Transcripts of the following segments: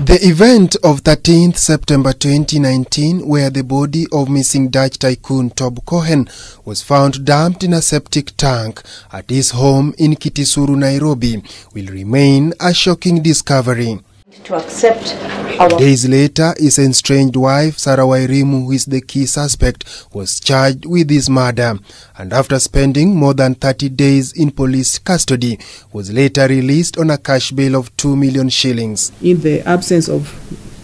The event of 13th September 2019, where the body of missing Dutch tycoon Tob Cohen was found dumped in a septic tank at his home in Kitisuru, Nairobi, will remain a shocking discovery. To accept Days later, his estranged wife, Sarah Wairimu, who is the key suspect, was charged with his murder, and after spending more than 30 days in police custody, was later released on a cash bail of 2 million shillings. In the absence of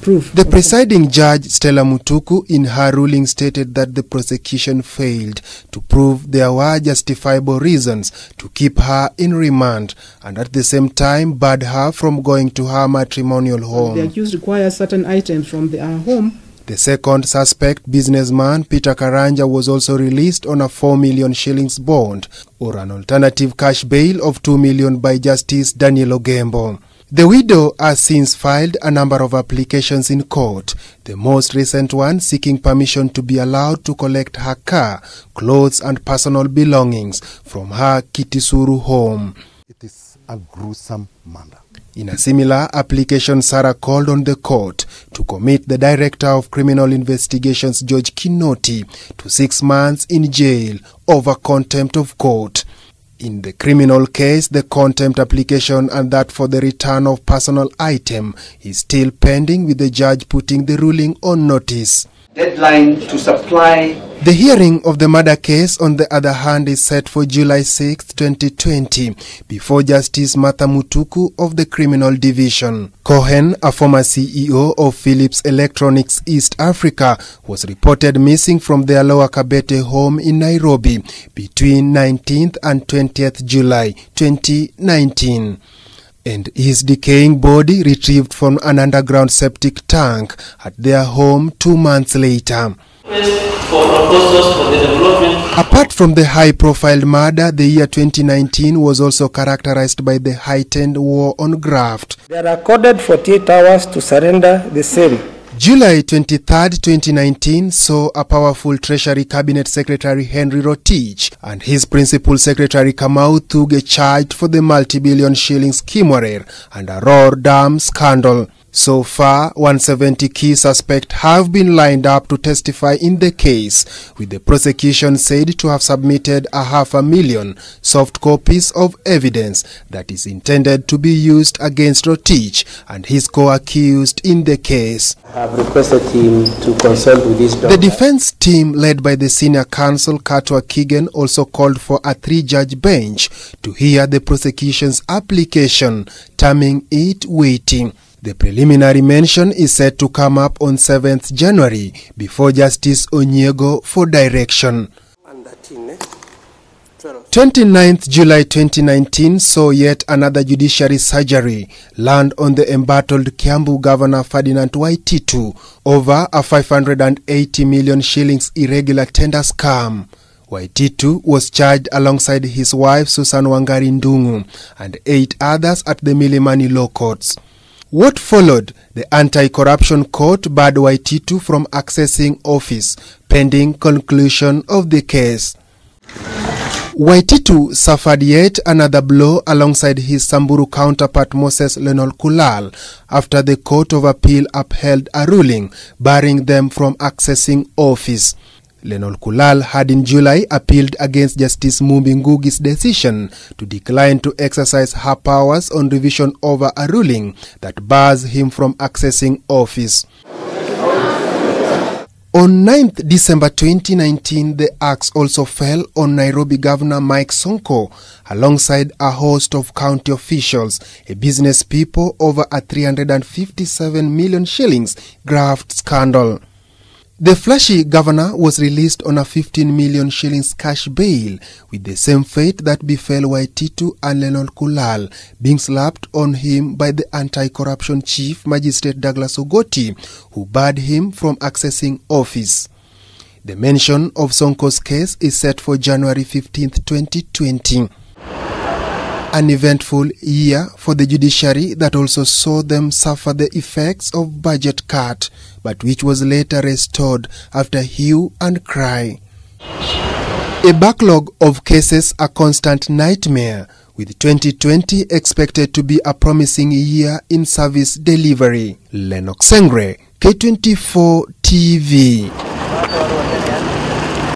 proof. The presiding judge, Stella Mutuku, in her ruling stated that the prosecution failed to prove there were justifiable reasons to keep her in remand, and at the same time barred her from going to her matrimonial home. The accused requires certain items from her home. The second suspect, businessman Peter Karanja, was also released on a 4 million shillings bond, or an alternative cash bail of 2 million by Justice Daniel Ogembo. The widow has since filed a number of applications in court, the most recent one seeking permission to be allowed to collect her car, clothes and personal belongings from her Kitisuru home. It is a gruesome murder. In a similar application, Sarah called on the court to commit the Director of Criminal Investigations, George Kinoti, to 6 months in jail over contempt of court. In the criminal case, the contempt application and that for the return of personal item is still pending, with the judge putting the ruling on notice. Deadline to supply. The hearing of the murder case, on the other hand, is set for July 6, 2020, before Justice Martha Mutuku of the Criminal Division. Cohen, a former CEO of Philips Electronics East Africa, was reported missing from their Lower Kabete home in Nairobi between 19th and 20th July 2019. And his decaying body retrieved from an underground septic tank at their home 2 months later. Apart from the high-profile murder, the year 2019 was also characterized by the heightened war on graft. They are accorded 48 hours to surrender the same. July 23, 2019 saw a powerful Treasury Cabinet Secretary Henry Rotich and his Principal Secretary Kamau Thuge charged for the multi-billion shillings Kimwarer and Aror Dam scandal. So far, 170 key suspects have been lined up to testify in the case, with the prosecution said to have submitted 500,000 soft copies of evidence that is intended to be used against Rotich and his co-accused in the case. I have requested him to consult with this doctor. The defense team, led by the senior counsel Katwa Kigen, also called for a 3-judge bench to hear the prosecution's application, terming it weighty. The preliminary mention is set to come up on 7th January before Justice Onyego for direction. 29th July 2019 saw yet another judiciary surgery land on the embattled Kiambu Governor Ferdinand Waititu over a 580 million shillings irregular tender scam. Waititu was charged alongside his wife Susan Wangari Ndungu and 8 others at the Milimani Law Courts. What followed? The Anti-Corruption Court barred Waititu from accessing office, pending conclusion of the case. Waititu suffered yet another blow alongside his Samburu counterpart Moses Lenox Sengre after the Court of Appeal upheld a ruling barring them from accessing office. Lenox Sengre had in July appealed against Justice Mumbi Ngugi's decision to decline to exercise her powers on revision over a ruling that bars him from accessing office. On 9th December 2019, the axe also fell on Nairobi Governor Mike Sonko alongside a host of county officials, a business people, over a 357 million shillings graft scandal. The flashy governor was released on a 15 million shillings cash bail, with the same fate that befell Waititu and Lenox Sengre, being slapped on him by the anti-corruption chief magistrate Douglas Ogoti, who barred him from accessing office. The mention of Sonko's case is set for January 15, 2020. An eventful year for the judiciary that also saw them suffer the effects of budget cut, but which was later restored after hue and cry. A backlog of cases, a constant nightmare, with 2020 expected to be a promising year in service delivery. Lenox Sengre, K24 TV.